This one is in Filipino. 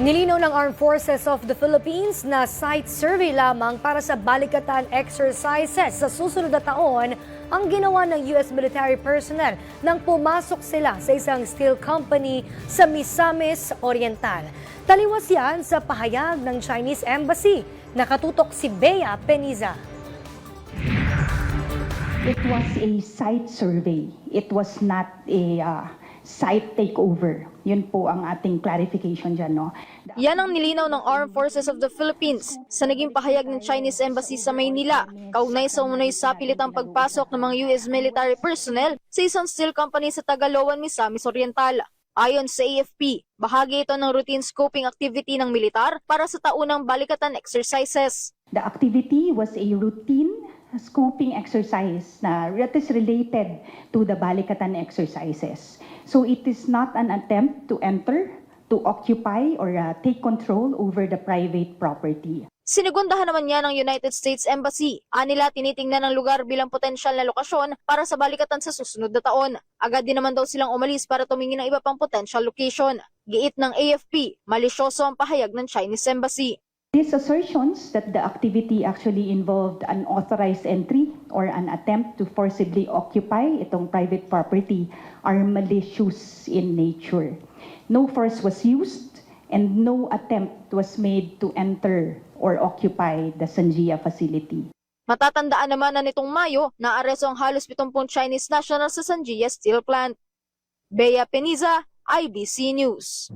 Nilinaw ng Armed Forces of the Philippines na site survey lamang para sa balikatan exercises sa susunod na taon ang ginawa ng US military personnel nang pumasok sila sa isang steel company sa Misamis Oriental. Taliwas yan sa pahayag ng Chinese Embassy. Nakatutok si Bea Peniza. It was a site survey. It was not a site takeover. Yun po ang ating clarification dyan, no? Yan ang nilinaw ng Armed Forces of the Philippines sa naging pahayag ng Chinese Embassy sa Maynila, kaugnay sa umunoy sa pilitang pagpasok ng mga US military personnel sa isang steel company sa Tagaloan, Misamis Oriental. Ayon sa AFP, bahagi ito ng routine scoping activity ng militar para sa taunang balikatan exercises. The activity was a routine scoping exercise that is related to the balikatan exercises. So it is not an attempt to enter, to occupy, or take control over the private property. Sinigundahan naman niya ng United States Embassy. Anila tinitingnan ng lugar bilang potensyal na lokasyon para sa balikatan sa susunod na taon. Agad din naman daw silang umalis para tumingin ng iba pang potential location. Giit ng AFP, malisyoso ang pahayag ng Chinese Embassy. These assertions that the activity actually involved an authorized entry or an attempt to forcibly occupy itong private property are malicious in nature. No force was used and no attempt was made to enter or occupy the Sanjia facility. Matatandaan naman na nitong Mayo na aresto ang halos 70 Chinese nationals sa Sanjia Steel Plant. Bea Peniza, IBC News.